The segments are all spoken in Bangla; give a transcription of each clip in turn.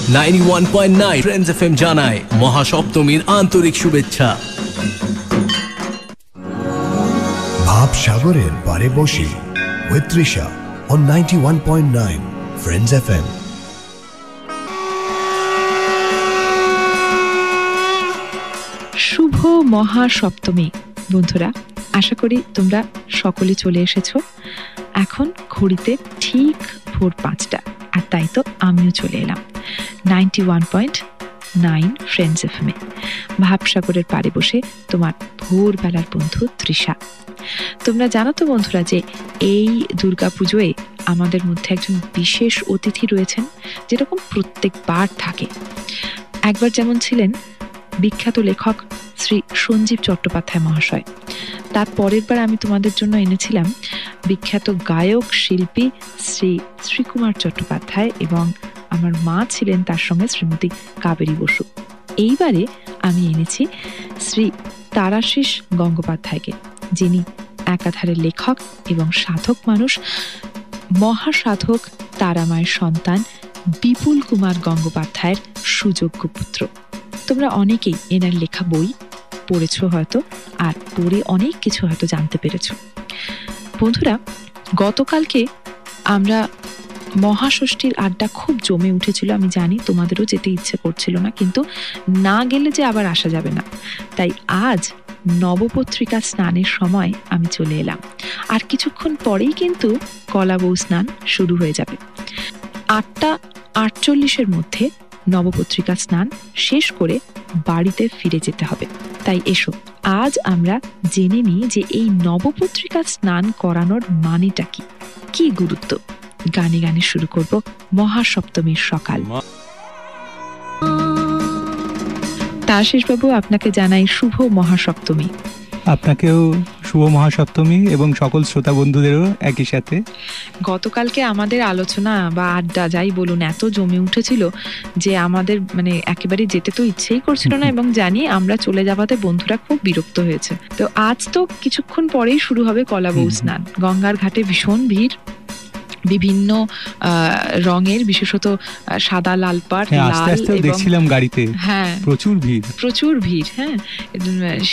91.9 Friends FM জানায় মহাসপ্তমীর আন্তরিক শুভেচ্ছা। ভাব সাগরের পারে বসে with Trisha on 91.9 Friends FM। শুভ মহাসপ্তমী বন্ধুরা, আশা করি তোমরা সকলে চলে এসেছো। এখন ঘড়িতে ঠিক ভোর 5টা, আর তাই তো আমিও চলে এলাম 91.9 ফ্রেন্ডস এফএমে। ভাবসাগরের পাড়ে বসে তোমার ভোরবেলার বন্ধু তৃষা। তোমরা জানো তো বন্ধুরা যে এই দুর্গাপুজোয় আমাদের মধ্যে একজন বিশেষ অতিথি রয়েছেন, যেরকম প্রত্যেকবার থাকে। একবার যেমন ছিলেন বিখ্যাত লেখক শ্রী সঞ্জীব চট্টোপাধ্যায় মহাশয়, তার পরের বার আমি তোমাদের জন্য এনেছিলাম বিখ্যাত গায়ক শিল্পী শ্রী শ্রীকুমার চট্টোপাধ্যায়, এবং আমার মা ছিলেন তার সঙ্গে শ্রীমতী কাবেরী বসু। এইবারে আমি এনেছি শ্রী তারাশিস গঙ্গোপাধ্যায়কে, যিনি একাধারে লেখক এবং সাধক মানুষ। মহাসাধক তারামায়ের সন্তান বিপুল কুমার গঙ্গোপাধ্যায়ের সুযোগ্য পুত্র। তোমরা অনেকেই এনার লেখা বই পড়েছ হয়তো, আর পড়ে অনেক কিছু হয়তো জানতে পেরেছ। বন্ধুরা, গতকালকে আমরা মহাষষ্ঠীর আড্ডা খুব জমে উঠেছিল। আমি জানি তোমাদেরও যেতে ইচ্ছে করছিল না, কিন্তু না গেলে যে আবার আসা যাবে না, তাই আজ নবপত্রিকা স্নানের সময় আমি চলে এলাম। আর কিছুক্ষণ পরেই কিন্তু কলাবউ স্নান শুরু হয়ে যাবে। 8:48 মধ্যে নবপত্রিকা স্নান শেষ করে বাড়িতে ফিরে যেতে হবে। তাই এসো আজ আমরা জেনে নিই যে এই নবপত্রিকা স্নান করানোর মানেটা কি, কি গুরুত্ব। গানে গানে শুরু করব মহাসপ্তমীর সকাল। তারাশিস বাবু, আপনাকে জানাই শুভ মহাসপ্তমী। আপনাকেও শুভ মহাসপ্তমী এবং সকল শ্রোতা বন্ধুদেরও একই সাথে। গতকালকে আমাদের আলোচনা বা আড্ডা যাই বলুন এত জমে উঠেছিল যে আমাদের একেবারে যেতে তো ইচ্ছেই করছিল না, এবং জানি আমরা চলে যাওয়াতে বন্ধুরা খুব বিরক্ত হয়েছে। তো আজ তো কিছুক্ষণ পরেই শুরু হবে কলাবউ স্নান। গঙ্গার ঘাটে ভীষণ ভিড়, বিভিন্ন রঙের, বিশেষত সাদা, লাল পাড়, লাল, দেখছিলাম গাড়িতে প্রচুর ভিড়। হ্যাঁ,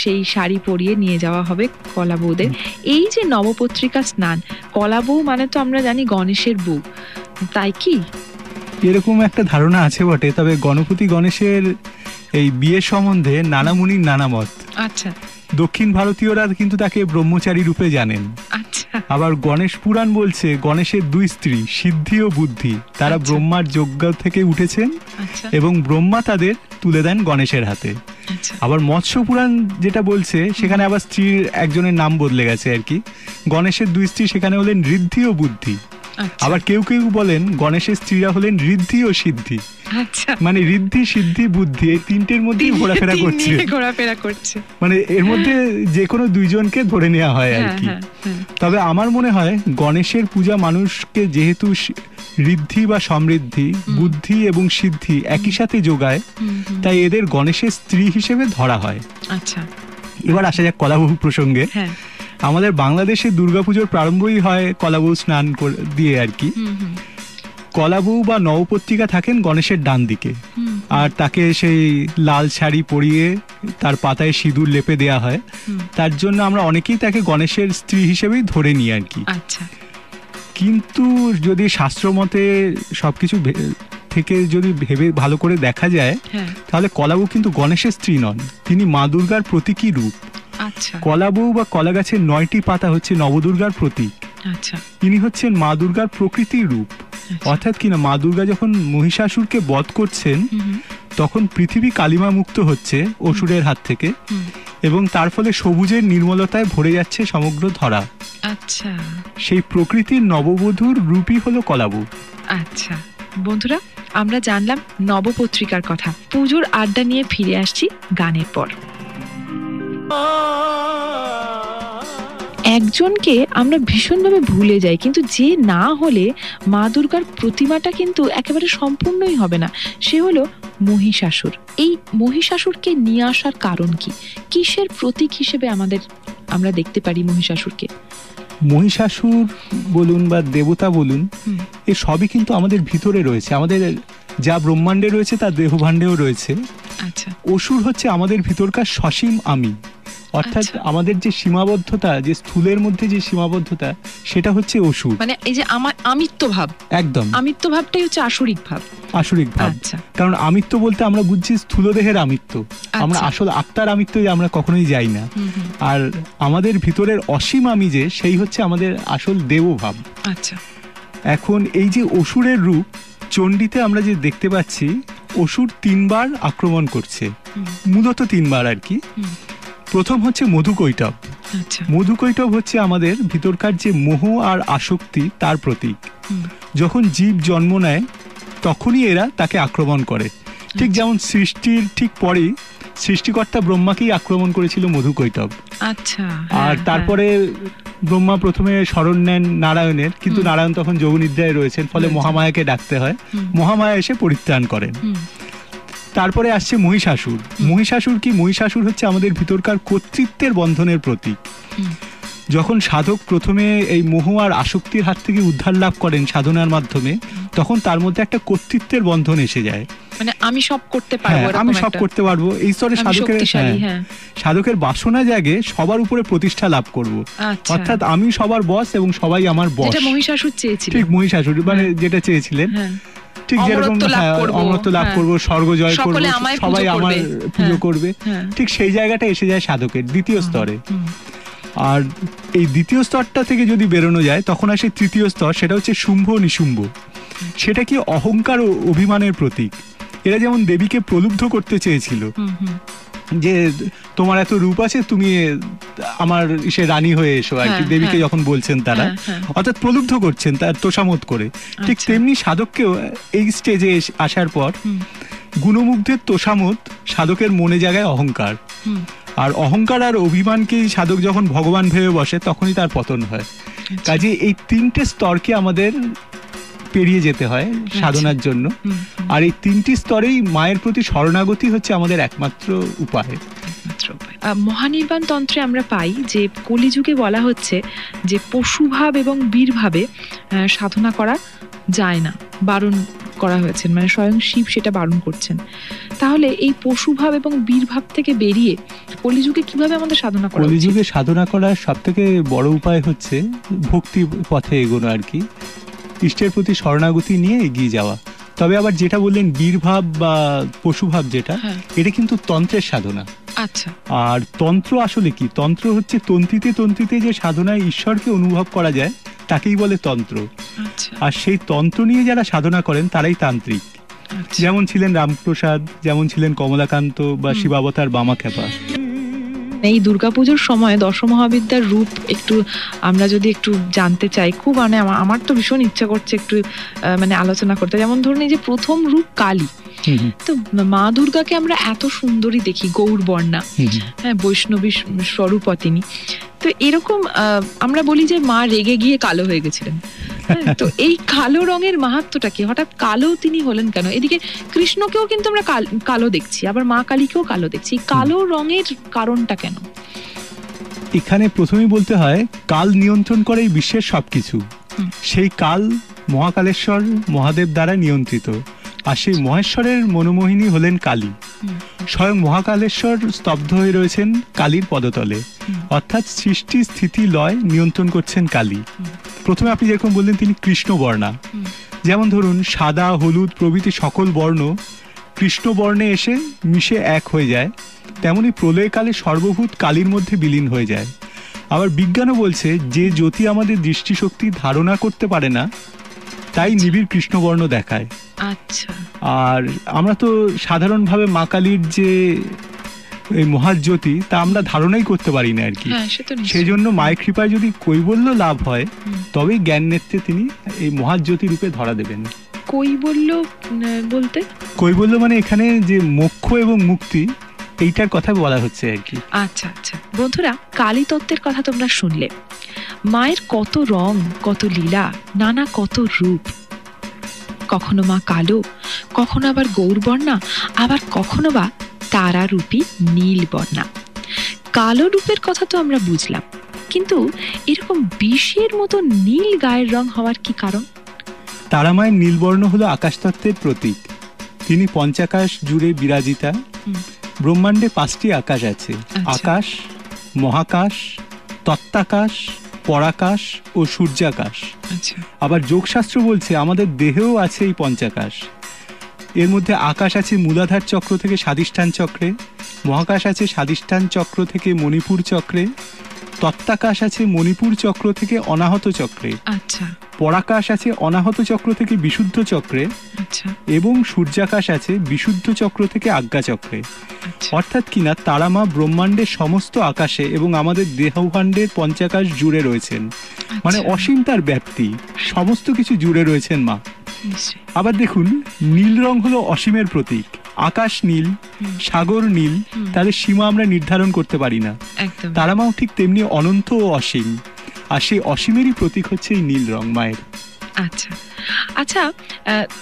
সেই শাড়ি পরিয়ে নিয়ে যাওয়া হবে কলাবউদের। এই যে নবপত্রিকা স্নান, কলাবউ মানে তো আমরা জানি গণেশের বউ, তাই কি? এরকম একটা ধারণা আছে বটে, তবে গণপতি গণেশের এই বিয়ের সম্বন্ধে নানা মুনির নানা মত। আচ্ছা, দক্ষিণ ভারতীয়রা কিন্তু তাকে ব্রহ্মচারী রূপে জানেন। আবার গণেশ পুরাণ বলছে গণেশের 2 স্ত্রী সিদ্ধি ও বুদ্ধি, তারা ব্রহ্মার যজ্ঞ থেকে উঠেছেন এবং ব্রহ্মা তাদের তুলে দেন গণেশের হাতে। আবার মৎস্য পুরাণ যেটা বলছে সেখানে আবার স্ত্রীর একজনের নাম বদলে গেছে আর কি। গণেশের 2 স্ত্রী সেখানে হলেন ঋদ্ধি ও বুদ্ধি। আবার কেউ কেউ বলেন গণেশের স্ত্রীরা হলেন ঋদ্ধি ও সিদ্ধি। মানে ঋদ্ধি, সিদ্ধি, বুদ্ধি এই তিনটের মধ্যেই ঘোরাফেরা করছে। মানে এর মধ্যে যে কোনো 2 জনকে ধরে নেওয়া হয় আর কি। তবে আমার মনে হয় গণেশের পূজা মানুষকে যেহেতু ঋদ্ধি বা সমৃদ্ধি, বুদ্ধি এবং সিদ্ধি একই সাথে যোগায়, তাই এদের গণেশের স্ত্রী হিসেবে ধরা হয়। এবার আসা যাক কলাবউ প্রসঙ্গে। আমাদের বাংলাদেশে দুর্গাপুজোর প্রারম্ভই হয় কলাবউ স্নান দিয়ে আর কি। কলাবউ বা নবপত্রিকা থাকেন গণেশের ডান দিকে, আর তাকে সেই লাল শাড়ি পরিয়ে তার পাতায় সিঁদুর লেপে দেওয়া হয়। তার জন্য আমরা অনেকেই তাকে গণেশের স্ত্রী হিসেবেই ধরে নিই আর কি। কিন্তু যদি শাস্ত্র মতে সবকিছু থেকে যদি ভেবে ভালো করে দেখা যায়, তাহলে কলাবউ কিন্তু গণেশের স্ত্রী নন, তিনি মা দুর্গার প্রতীকী রূপ। কলাবউ বা কলা গাছের 9টি পাতা হচ্ছে নবদুর্গার প্রতীক। তিনি হচ্ছেন মা দুর্গার প্রকৃতির রূপ। অর্থাৎ কিনা মা দুর্গা যখন মহিষাসুরকে বধ করছেন, তখন পৃথিবী কালিমা মুক্ত হচ্ছে অসুরের হাত থেকে, এবং তার ফলে সবুজের নির্মলতায় ভরে যাচ্ছে সমগ্র ধরা। সেই প্রকৃতির নববধূর রূপই হলো কলাবউ। আচ্ছা বন্ধুরা, আমরা জানলাম নবপত্রিকার কথা। পুজোর আড্ডা নিয়ে ফিরে আসছি গানের পর। একজনকে আমরা ভীষণভাবে ভুলে যাই, কিন্তু যে না হলে মা দুর্গার প্রতিমাটা কিন্তু একেবারে সম্পূর্ণই হবে না। সে হলো মহিষাসুর। এই মহিষাসুরকে নিয়ে আসার কারণ কি? কিসের প্রতীক হিসেবে আমরা দেখতে পারি মহিষাসুরকে? মহিষাসুর বলুন বা দেবতা বলুন, এ সবই কিন্তু আমাদের ভিতরে রয়েছে। আমাদের যা ব্রহ্মাণ্ডে রয়েছে তা দেহভাণ্ডেও রয়েছে। আচ্ছা, অসুর হচ্ছে আমাদের ভিতরকার সসীম আমি, অর্থাৎ আমাদের যে সীমাবদ্ধতা, যে স্থূলের মধ্যে যে সীমাবদ্ধতা, সেটা হচ্ছে অসুর। মানে এই যে আমার আমিত্ব ভাব, একদম আমিত্ব ভাবটাই হচ্ছে আসরিক ভাব। আসরিক ভাব, কারণ আমিত্ব বলতে আমরা বুঝছি স্থূল দেহের আমিত্ব, আমরা আসল আত্মার আমিত্ব আমরা কখনোই যাই না। আর আমাদের ভিতরের অসীম আমি যে, সেই হচ্ছে আমাদের আসল দেবভাব। আচ্ছা, এখন এই যে অসুরের রূপ চণ্ডীতে আমরা যে দেখতে পাচ্ছি, অসুর 3 বার আক্রমণ করছে, মূলত 3 বার আর কি। প্রথম হচ্ছে মধুকৈটব। মধুকৈটব হচ্ছে আমাদের ভিতরকার যে মোহ আর আসক্তি, তার প্রতীক। যখন জীব জন্ম নেয় তখনই এরা তাকে আক্রমণ করে। ঠিক যেমন সৃষ্টির ঠিক পরেই সৃষ্টিকর্তা ব্রহ্মাকেই আক্রমণ করেছিল মধুকৈটব। আচ্ছা, আর তারপরে ব্রহ্মা প্রথমে শরণ নেন নারায়ণের, কিন্তু নারায়ণ তখন যোগনিদ্রায় রয়েছেন, ফলে মহামায়াকে ডাকতে হয়। মহামায়া এসে পরিত্রাণ করেন। তারপরে আসছে মহিষাসুর। মহিষাসুর কি? মহিষাসুর হচ্ছে আমাদের ভিতরকার কর্তৃত্বের বন্ধনের প্রতীক। যখন সাধক প্রথমে এই মোহ আর আসক্তির হাত থেকে উদ্ধার লাভ করেন সাধনার মাধ্যমে, তখন তার মধ্যে একটা কর্তৃত্বের বন্ধন এসে যায়। মানে আমি সব করতে পারবো, আমি সব করতে পারবো, এই স্তরে সাধকের বাসনা জাগে সবার উপরে প্রতিষ্ঠা লাভ করব, অর্থাৎ আমি সবার বস এবং সবাই আমার বস। মহিষাসুর চেয়েছিলেন, ঠিক মহিষাসুর মানে যেটা চেয়েছিলেন, ঠিক যেরকম অমরত্ব লাভ করবো, স্বর্গ জয় করবো, সবাই আমার পুজো করবে, ঠিক সেই জায়গাটা এসে যায় সাধকের দ্বিতীয় স্তরে। আর এই দ্বিতীয় স্তরটা থেকে যদি বেরোনো যায়, তখন আসে তৃতীয় স্তর, সেটা হচ্ছে শুম্ভ নিশুম্ভ। সেটা কি? অহংকার ও অভিমানের প্রতীক। এরা যেমন দেবীকে প্রলুব্ধ করতে চেয়েছিল, যে তোমার এত রূপ আছে, তুমি আমার সে রানী হয়ে এসো আর কি, দেবীকে যখন বলছেন তারা, অর্থাৎ প্রলুব্ধ করছেন তার তোষামোদ করে। ঠিক তেমনি সাধককেও এই স্টেজে আসার পর গুণমুগ্ধের তোষামোদ সাধকের মনে জাগায় অহংকার। আর অহংকার আর অভিমানকেই সাধক যখন ভগবান ভেবে বসে, তখনই তার পতন হয়। কাজে এই 3টে স্তরকে আমাদের পেরিয়ে যেতে হয় সাধনার জন্য। আর এই 3টি স্তরেই মায়ের প্রতি শরণাগতি হচ্ছে আমাদের একমাত্র উপায়। মহানির্বাণ তন্ত্রে আমরা পাই যে কলিযুগে বলা হচ্ছে যে পশুভাব এবং বীরভাবে সাধনা করা যায় না, বারণ করা হয়েছে, মানে স্বয়ং শিব সেটা বারণ করছেন। তাহলে এই পশুভাব এবং বীরভাব থেকে বেরিয়ে কলিযুগে কিভাবে আমাদের সাধনা করা? কলিযুগে সাধনা করার সব থেকে বড় উপায় হচ্ছে ভক্তি পথে এগোনো আর কি, ইষ্টের প্রতি শরণাগতি নিয়ে এগিয়ে যাওয়া। তবে আবার যেটা বললেন বীরভাব বা পশুভাব, যেটা এটা কিন্তু তন্ত্রের সাধনা। আচ্ছা, আর তন্ত্র আসলে কি? তন্ত্র হচ্ছে তন্ত্রিতে তন্ত্রিতে যে সাধনায় ঈশ্বরকে অনুভব করা যায়, তাকেই বলে তন্ত্র। আর সেই তন্ত্র নিয়ে যারা সাধনা করেন তারাই তান্ত্রিক। যেমন ছিলেন রামপ্রসাদ, যেমন ছিলেন কমলাকান্ত বা শিবাবতার বামাখ্যাপা। এই দুর্গাপুজোর সময় দশমহাবিদ্যার রূপ একটু আমরা যদি একটু জানতে চাই, খুব মানে আমার তো ভীষণ ইচ্ছা করছে একটু মানে আলোচনা করতে। যেমন ধরুন এই যে প্রথম রূপ কালী, তো মা দুর্গাকে আমরা এত সুন্দরী দেখি, গৌরবর্ণা, হ্যাঁ, বৈষ্ণবী স্বরূপা তিনি। তো এরকম আমরা বলি যে মা রেগে গিয়ে কালো হয়ে গেছিলেন। তো এই কালো রঙের মাহাত্ম্যটা কি? হঠাৎ কালো তিনি হলেন কেন? এদিকে কৃষ্ণকেও কিন্তু আমরা কালো দেখছি, আবার মা কালীকেও কালো দেখছি। কালো রঙের কারণটা কেন? এখানে প্রথমেই বলতে হয়, কাল নিয়ন্ত্রণ করে এই বিশ্বের সবকিছু। সেই কাল মহাকালেশ্বর মহাদেব দ্বারা নিয়ন্ত্রিত। আর সেই মহেশ্বরের মনোমোহিনী হলেন কালী। স্বয়ং মহাকালেশ্বর স্তব্ধ হয়ে রয়েছেন কালীর পদতলে, অর্থাৎ সৃষ্টি স্থিতি লয় নিয়ন্ত্রণ করছেন কালী। প্রথমে আপনি যেরকম বললেন তিনি কৃষ্ণবর্ণা, যেমন ধরুন সাদা, হলুদ প্রভৃতি সকল বর্ণ কৃষ্ণবর্ণে এসে মিশে এক হয়ে যায়, তেমনি প্রলয়কালে সর্বভূত কালীর মধ্যে বিলীন হয়ে যায়। আবার বিজ্ঞানও বলছে যে জ্যোতি আমাদের দৃষ্টিশক্তি ধারণা করতে পারে না, তাই নিবিড় কৃষ্ণবর্ণ দেখায়। আচ্ছা, আর আমরা তো সাধারণভাবে মা কালীর যে এই মহাজ্যোতি, তা আমরা ধারণাই করতে পারি না আর কি। সেই জন্য মায়ের কৃপায় যদি কৈবল্য লাভ হয়, তবেই জ্ঞান নেত্রে তিনি এই মহাজ্যোতি রূপে ধরা দেবেন। কৈবল্য বলতে? কৈবল্য মানে এখানে যে মোক্ষ এবং মুক্তি, এইটার কথা বলা হচ্ছে আর কি। আচ্ছা আচ্ছা, বন্ধুরা, কালী তত্ত্বের কথা তোমরা শুনলে। মায়ের কত রং, কত লীলা, নানা কত রূপ। কখনো মা কালো, কখনো আবার গৌরবর্ণা, আবার কখনো বা তারারূপী নীলবর্ণা। কালো রূপের কথা তো আমরা বুঝলাম, কিন্তু এরকম বিষের মতো নীল গায়ের রং হওয়ার কি কারণ? তারামায়ের নীলবর্ণ হলো আকাশতত্ত্বের প্রতীক। তিনি পঞ্চাকাশ জুড়ে বিরাজিতা। ব্রহ্মাণ্ডে 5টি আকাশ আছে, আকাশ, মহাকাশ, তত্ত্বাকাশ, পরাকাশ ও সূর্যাকাশ। আবার যোগশাস্ত্র বলছে আমাদের দেহেও আছে এই পঞ্চাকাশ। এর মধ্যে আকাশ আছে মূলাধার চক্র থেকে স্বাধিষ্ঠান চক্রে, মহাকাশ আছে স্বাধিষ্ঠান চক্র থেকে মণিপুর চক্রে, তত্ত্বাকাশ আছে মণিপুর চক্র থেকে অনাহত চক্রে, পরাকাশ আছে অনাহত চক্র থেকে বিশুদ্ধ চক্রে, এবং সূর্যাকাশ আছে বিশুদ্ধ চক্র থেকে আজ্ঞা চক্রে। অর্থাৎ কিনা তারা মা ব্রহ্মাণ্ডের সমস্ত আকাশে এবং আমাদের দেহভাণ্ডের পঞ্চাকাশ জুড়ে রয়েছেন। মানে অসীম তার ব্যাপ্তি, সমস্ত কিছু জুড়ে রয়েছেন মা। আবার দেখুন, নীল রং হলো অসীমের প্রতীক। আকাশ নীল, সাগর নীল, তাদের সীমা আমরা নির্ধারণ করতে পারি না। তারা মাও ঠিক তেমনি অনন্ত ও অসীম, আর সেই অসীমেরই প্রতীক হচ্ছে এই নীল রং মায়ের। আচ্ছা আচ্ছা,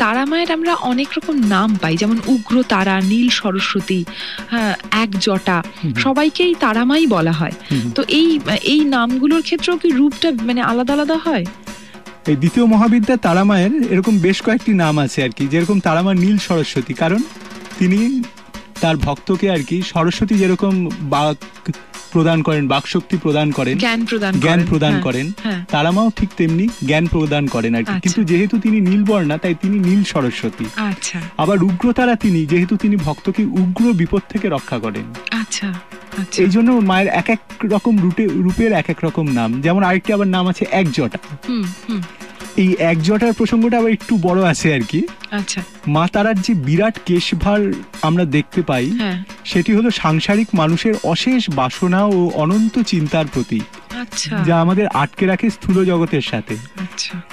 তারা মায়ের আমরা অনেক রকম নাম পাই, যেমন উগ্র তারা, নীল সরস্বতী, এক জটা, সবাইকেই তারা মাই বলা হয়। তো এই নামগুলোর ক্ষেত্রেও কি রূপটা মানে আলাদা আলাদা হয়? এই দ্বিতীয় মহাবিদ্যা তারা মায়ের এরকম বেশ কয়েকটি নাম আছে আর কি। যেরকম তারা মা নীল সরস্বতী, কারণ তিনি তার ভক্তকে আর কি সরস্বতী যেরকম বাক প্রদান করেন, বাকশক্তি প্রদান করেন, জ্ঞান প্রদান করেন, তারা মাও ঠিক তেমনি জ্ঞান প্রদান করেন আর কি। কিন্তু যেহেতু তিনি নীলবর্ণা, তাই তিনি নীল সরস্বতী। আবার উগ্রতারা তিনি, যেহেতু তিনি ভক্তকে উগ্র বিপদ থেকে রক্ষা করেন। এই জন্য মায়ের এক এক রকম রূপের এক এক রকম নাম। যেমন আরেকটি আবার নাম আছে এক জটা। এই এক জটার প্রসঙ্গটা আবার একটু বড় আছে আর কি। মা তারার যে বিরাট কেশভার আমরা দেখতে পাই, সেটি হলো সাংসারিক মানুষের অশেষ বাসনা ও অনন্ত চিন্তার প্রতীক, যা আমাদের আটকে রাখে স্থূল জগতের সাথে।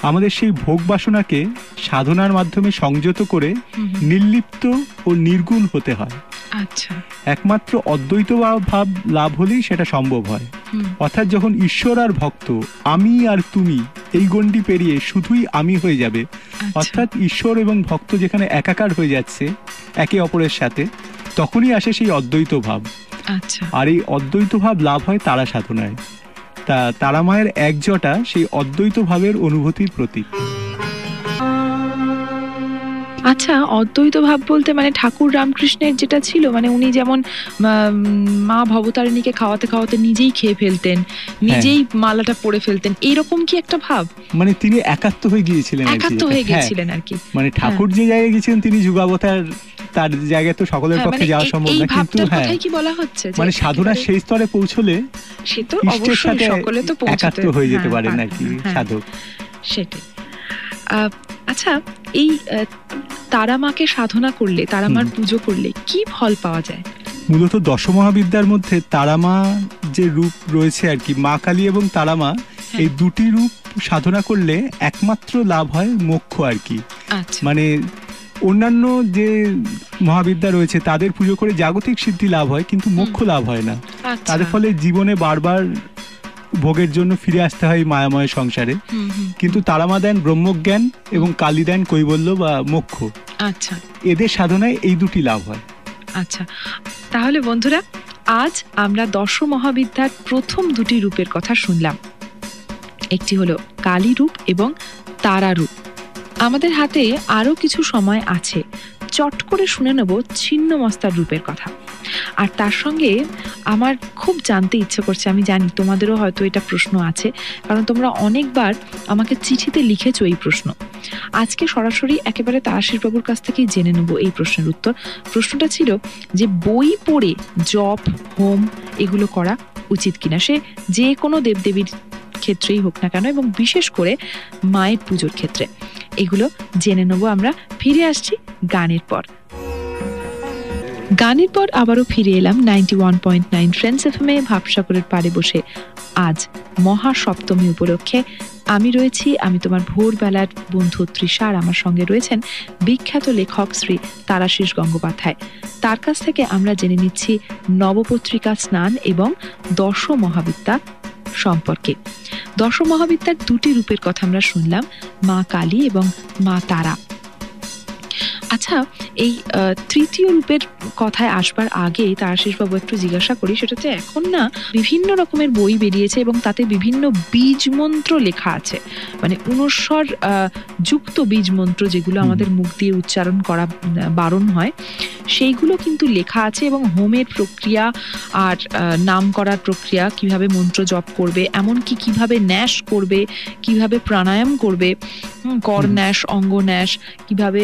আমাদের সেই ভোগ বাসনাকে সাধনার মাধ্যমে সংযত করে নির্লিপ্ত ও নির্গুণ হতে হয়। একমাত্র অদ্বৈত ভাব লাভ হলেই সেটা সম্ভব হয়। অর্থাৎ যখন ঈশ্বর আর ভক্ত, আমি আর তুমি, এই গণ্ডি পেরিয়ে শুধুই আমি হয়ে যাবে, অর্থাৎ ঈশ্বর এবং ভক্ত যেখানে একাকার হয়ে যাচ্ছে একে অপরের সাথে, তখনই আসে সেই অদ্বৈত ভাব। আর এই অদ্বৈত ভাব লাভ হয় তারা সাধনায়। তারা মায়ের এক জটা সেই অদ্বৈত ভাবের অনুভূতির প্রতীক। আচ্ছা, অদ্বৈত ভাব বলতে মানে ঠাকুর রামকৃষ্ণের যেটা ছিল, মানে উনি যেমন মা ভবতারিণীকে খাওয়াতে খাওয়াতে নিজেই খেয়ে ফেলতেন, নিজেই মালাটা পরে ফেলতেন, এরকম কি একটা ভাব? মানে তিনি একাত্ম হয়ে গিয়েছিলেন আর কি। মানে ঠাকুর যে জায়গায় গিয়েছিলেন, তিনি যুগাবতার, তার জায়গায় তো সকলের পক্ষে যাওয়া সম্ভব না, কিন্তু কি বলা হচ্ছে মানে সাধনার সেই স্তরে পৌঁছলে ইষ্টের সাথে একাত্ম হয়ে যেতে পারেন আর কি সাধক। সেটাই। আচ্ছা, এই তারা মাকে সাধনা করলে, তারা মার পুজো করলে কি ফল পাওয়া যায়? মূলত দশমহাবিদ্যার মধ্যে তারা মা যে রূপ রয়েছে আর কি, মা কালী এবং তারা মা, এই দুটি রূপ সাধনা করলে একমাত্র লাভ হয় মোক্ষ আর কি। মানে অন্যান্য যে মহাবিদ্যা রয়েছে তাদের পুজো করে জাগতিক সিদ্ধি লাভ হয়, কিন্তু মোক্ষ লাভ হয় না। তাদের ফলে জীবনে বারবার ভোগের জন্য ফিরে আসতে হয় মায়াময় সংসারে। কিন্তু তারা মা দেন ব্রহ্মজ্ঞান এবং কালী দেন কৈবল্য বা মোক্ষ। এদের সাধনায় এই দুটি লাভ হয়। আচ্ছা, তাহলে বন্ধুরা, আজ আমরা দশ মহাবিদ্যার প্রথম দুটি রূপের কথা শুনলাম। একটি হলো কালী রূপ এবং তারা রূপ। আমাদের হাতে আরো কিছু সময় আছে, চট করে শুনে নেব ছিন্নমস্তার রূপের কথা। আর তার সঙ্গে আমার খুব জানতে ইচ্ছে করছে, আমি জানি তোমাদেরও হয়তো এটা প্রশ্ন আছে, কারণ তোমরা অনেকবার আমাকে চিঠিতে লিখেছো এই প্রশ্ন। আজকে সরাসরি একেবারে তারাশিস বাবুর কাছ থেকেই জেনে নেব এই প্রশ্নের উত্তর। প্রশ্নটা ছিল যে বই পড়ে জপ, হোম এগুলো করা উচিত কিনা, সে যে কোনো দেবদেবীর ক্ষেত্রেই হোক না কেন, এবং বিশেষ করে মায়ের পুজোর ক্ষেত্রে। এগুলো জেনে নেব আমরা। ফিরে আসছি গানের পর। গানের পর আবারও ফিরে এলাম 91.9 ফ্রেন্ডস এফএম এ ভাবসাগরের পাড়ে বসে। আজ মহাসপ্তমী উপলক্ষে আমি রয়েছি, আমি তোমার ভোরবেলার বন্ধু তৃষা, আর আমার সঙ্গে রয়েছেন বিখ্যাত লেখক শ্রী তারাশিস গঙ্গোপাধ্যায়। তার কাছ থেকে আমরা জেনে নিচ্ছি নবপত্রিকা স্নান এবং দশ মহাবিদ্যা সম্পর্কে। দশ মহাবিদ্যার দুটি রূপের কথা আমরা শুনলাম, মা কালী এবং মা তারা। আচ্ছা, এই তৃতীয় রূপের কথায় আসবার আগে তারাশিস বাবু একটু জিজ্ঞাসা করি, সেটা হচ্ছে এখন না বিভিন্ন রকমের বই বেরিয়েছে এবং তাতে বিভিন্ন বীজ মন্ত্র লেখা আছে, মানে অনুস্বর যুক্ত বীজ মন্ত্র যেগুলো আমাদের মুখ দিয়ে উচ্চারণ করা বারণ হয়, সেইগুলো কিন্তু লেখা আছে এবং হোমের প্রক্রিয়া আর নাম করার প্রক্রিয়া, কিভাবে মন্ত্র জপ করবে, এমনকি কিভাবে ন্যাস করবে, কিভাবে প্রাণায়াম করবে, কর ন্যাস, অঙ্গ ন্যাস, কিভাবে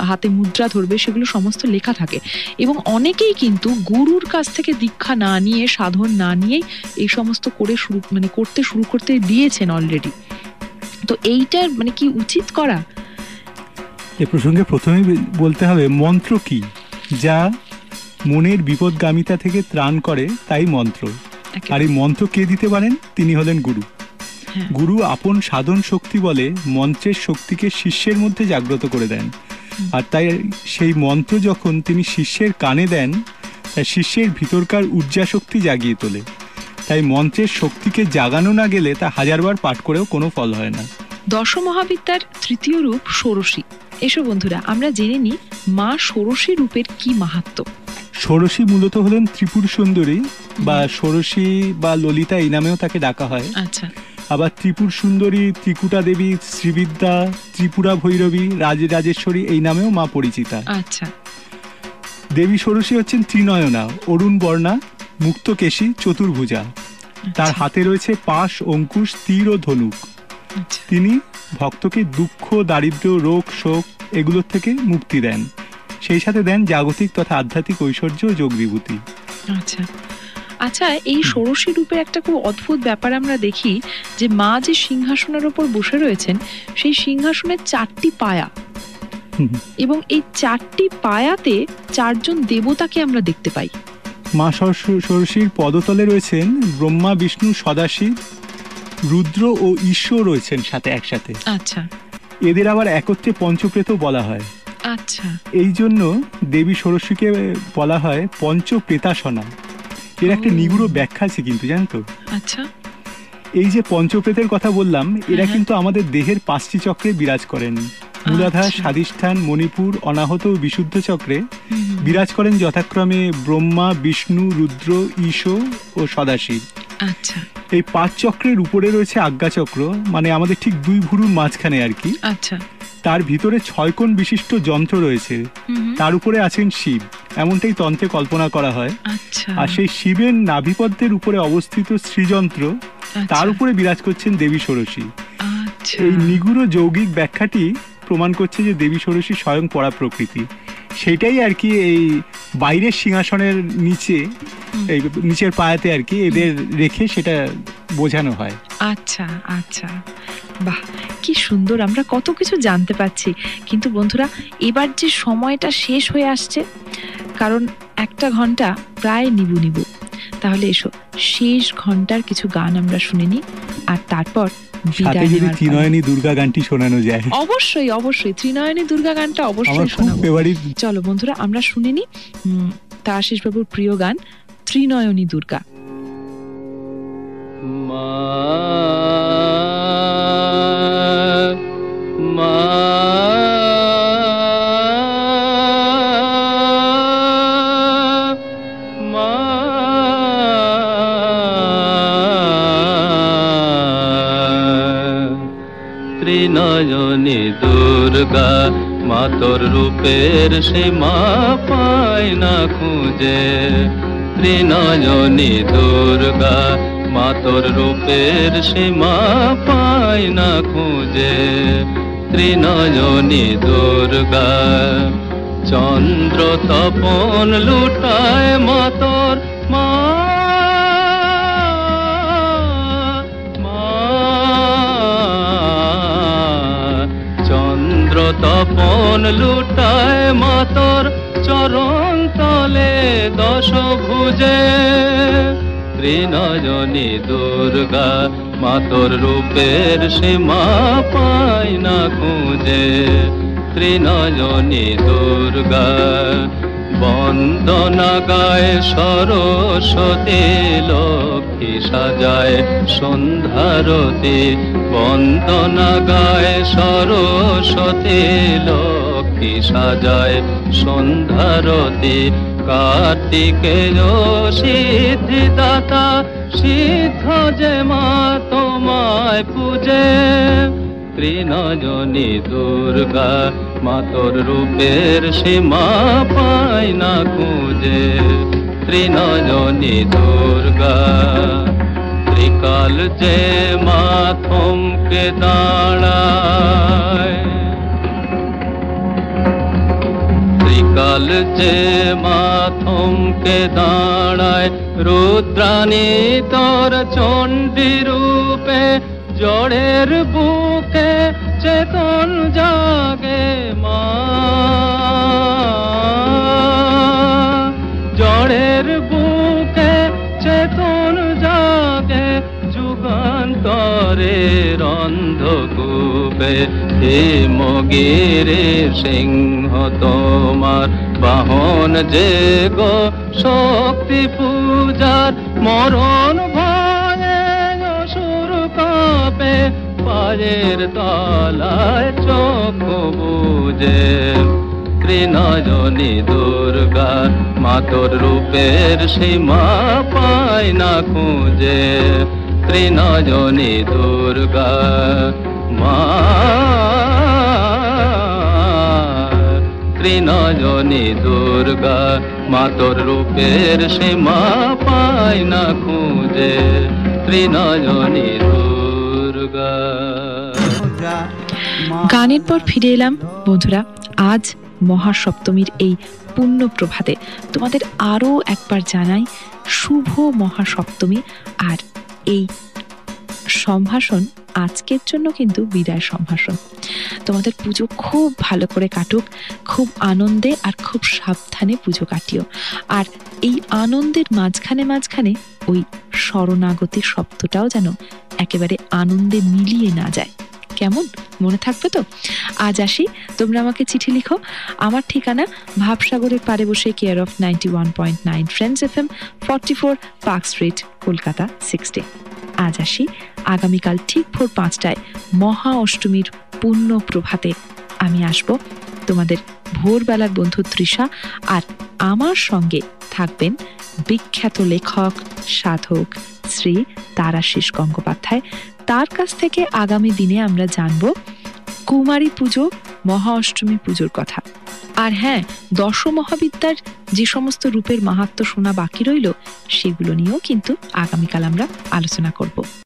হাতে মুদ্রা ধরবে, সেগুলো সমস্ত লেখা থাকে। এবং অনেকেই কিন্তু গুরুর কাছ থেকে দীক্ষা না নিয়ে, সাধন না নিয়েই এই সমস্ত করতে শুরু করতে দিয়েছেন অলরেডি। তো এইটার মানে কি উচিত করা? এ প্রসঙ্গে প্রথমে বলতে হবে মন্ত্র কি, যা মনের বিপদগামিতা থেকে ত্রাণ করে, তাই মন্ত্র। আর এই মন্ত্র কে দিতে পারেন? তিনি হলেন গুরু। গুরু আপন সাধন শক্তি বলে মন্ত্রের শক্তিকে শিষ্যের মধ্যে জাগ্রত করে দেন। আর তাই সেই মন্ত্র যখন তিনি শিষ্যের কানে দেন, তাই শিষ্যের ভিতরকার ঊর্জা শক্তি জাগিয়ে তোলে। তাই মন্ত্রের শক্তিকে জাগানো না গেলে তা হাজারবার পাঠ করেও কোনো ফল হয় না। দশ মহাবিদ্যার তৃতীয় রূপ ষোড়শী। এসো বন্ধুরা, আমরা জেনে নিই মা ষোড়শী রূপের কি মাহাত্ম্য। ষোড়শী মূলত হলেন ত্রিপুর সুন্দরী বা ষোড়শী বা ললিতা, এই নামেও তাকে ডাকা হয়। আচ্ছা। আবার ত্রিপুর সুন্দরী, ত্রিকুটা দেবী, শ্রীবিদ্যা, ত্রিপুরা ভৈরবী, রাজেশ্বরী এই নামেও মা পরিচিতা। আচ্ছা। দেবী ষোড়শী হচ্ছেন ত্রিনয়না, অরুণ বর্ণা, মুক্তকেশী, চতুর্ভুজা। তার হাতে রয়েছে পাশ, অঙ্কুশ, তীর ও ধনুক। তিনি ভক্তকে দুঃখ, দারিদ্র্য, রোগ, শোক এগুলোর থেকে মুক্তি দেন, সেই সাথে দেন জাগতিক তথা আধ্যাত্মিক ঐশ্বর্য ও যোগ বিভূতি। আচ্ছা আচ্ছা, এই ষোড়শী রূপের একটা খুব অদ্ভুত ব্যাপার আমরা দেখি, যে মা যে সিংহাসনের উপর বসে রয়েছেন, সেই সিংহাসনের 4টি পায়া, এবং এই 4টি পায়াতে 4জন দেবতাকে আমরা দেখতে পাই। মা ষোড়শীর পদতলে রয়েছেন ব্রহ্মা, বিষ্ণু, সদাশিব, রুদ্র ও ঈশ্বর রয়েছেন সাথে একসাথে। আচ্ছা। এদের আবার একত্রে পঞ্চপ্রেত বলা হয়। আচ্ছা। এই জন্য দেবী ষোড়শীকে বলা হয় পঞ্চপ্রেতাসনা। এর একটা নিগুড় ব্যাখ্যা আছে কিন্তু, জানো তো? আচ্ছা। এই যে পঞ্চপ্রেতের কথা বললাম, এরা কিন্তু আমাদের দেহের 5টি চক্রে বিরাজ করেন। মূলাধার, স্বাধিষ্ঠান, মণিপুর, অনাহত ও বিশুদ্ধ চক্রে বিরাজ করেন যথাক্রমে ব্রহ্মা, বিষ্ণু, রুদ্র, ঈশ ও সদাশিব। আচ্ছা। এই 5 চক্রের উপরে রয়েছে আজ্ঞাচক্র, মানে আমাদের ঠিক 2 ভুরুর মাঝখানে আর কি। আচ্ছা। তার ভিতরে 6 কোণ বিশিষ্ট যন্ত্র রয়েছে, তার উপরে আছেন শিব, এমনটাই তন্ত্রে কল্পনা করা হয়। আচ্ছা। আর সেই শিবের নাভিপদ্মের উপরে অবস্থিত শ্রীযন্ত্র, তার উপরে বিরাজ করছেন দেবী ষোড়শী। আচ্ছা। এই নিগুড় যৌগিক ব্যাখ্যাটি প্রমাণ করছে যে দেবী ষোড়শী স্বয়ং পরা প্রকৃতি। সেটাই আর কি এই বাইরের সিংহাসনের নিচে, এই নিচের পায়াতে আর কি এদের রেখে সেটা বোঝানো হয়। আচ্ছা আচ্ছা, বাহ, কি সুন্দর, আমরা কত কিছু জানতে পারছি। কিন্তু বন্ধুরা, এবার যে সময়টা শেষ হয়ে আসছে, কারণ 1 ঘন্টা প্রায় নিবু। তাহলে এসো শেষ ঘন্টার কিছু গান আমরা শুনে নিই, আর তারপর সাথে যদি ত্রিনয়নী দুর্গা গানটি শোনানো যায়। অবশ্যই অবশ্যই, ত্রিনয়নী দুর্গা গানটা অবশ্যই শোনাবো। চলো বন্ধুরা, আমরা শুনে নিই তারাশিস বাবুর প্রিয় গান ত্রিনয়নী দুর্গা। ত্রিনয়নী দুর্গা মা তোর রূপের সীমা পায় না খুঁজে। ত্রিনয়নী দুর্গা মা তোর রূপের সীমা পায় না খুঁজে। ত্রিনয়নী দুর্গা চন্দ্র তপন লুটায় মা তোর মা তপন লুটায় মা তোর চরণ তলে 10 ভুজে। ত্রিনয়নী দুর্গা মা তোর রূপের সীমা পায় না খুঁজে। ত্রিনয়নী দুর্গা বন্দনা গায় সরস্বতী, লক্ষ্মী সাজায় সন্ধ্যারতি। বন্দনা গায় সরস্বতী, লক্ষ্মী আরতি সাজায় সন্ধ্যারতি কার্তিকে সিদ্ধিদাতা সিদ্ধ যে মা তোমায় পূজে ত্রিনয়নী দুর্গা মা তোর রূপের সীমা পায় না খুঁজে ত্রিনয়নী দুর্গা ত্রিকাল যে মা থমকে দাঁড়ায় ত্রিকাল যে মা থমকে দাঁড়ায় রুদ্রাণী তোর চণ্ডী রূপে জড়ের বুকে চেতন জাগে মা জড়ের বুকে চেতন জাগে যুগান্তরে অন্ধকূপে হিমগিরি সিংহ তোমার বাহন যে গো শক্তি পূজার মরণ ভয়ে অসুর কাঁপে পায়ের তলায় চোখ বুজে ত্রিনয়নী দুর্গা মা তোর রূপের সীমা পায় না খুঁজে ত্রিনয়নী দুর্গা মা ত্রিনয়নী দুর্গা মা তোর রূপের সীমা পায় না খুঁজে ত্রিনয়নী দুর্গা। গানের পর ফিরে এলাম বন্ধুরা আজ মহাসপ্তমীর এই পুণ্য প্রভাতে তোমাদের আরো একবার জানাই শুভ মহাসপ্তমী। আর এই সম্ভাষণ আজকের জন্য কিন্তু বিদায় সম্ভাষণ। তোমাদের পুজো খুব ভালো করে কাটুক, খুব আনন্দে আর খুব সাবধানে পুজো কাটিও। আর এই আনন্দের মাঝখানে মাঝখানে ওই শরণাগতি শব্দটাও যেন একেবারে আনন্দে মিলিয়ে না যায়। কেমন মনে থাকবে তো? আজ আসি, তোমরা আমাকে চিঠি লিখো। আমার ঠিকানা ভাবসাগরের পারে বসে, care of 91.9 friends FM, 44 park street, Kolkata 60। আজ আসি, আগামীকাল ঠিক ভোর 5টায় মহা অষ্টমীর পুণ্য প্রভাতে আমি আসব। তোমাদের ভোরবেলার বন্ধু তৃষা, আর আমার সঙ্গে থাকবেন বিখ্যাত লেখক সাধক শ্রী তারাশিস গঙ্গোপাধ্যায়। তার কাছ থেকে আগামী দিনে আমরা জানব কুমারী পুজো, মহা অষ্টমী পুজোর কথা। আর হ্যাঁ, দশ মহাবিদ্যার যে সমস্ত রূপের মাহাত্ম্য শোনা বাকি রইল সেগুলো নিয়েও কিন্তু আগামীকাল আমরা আলোচনা করব।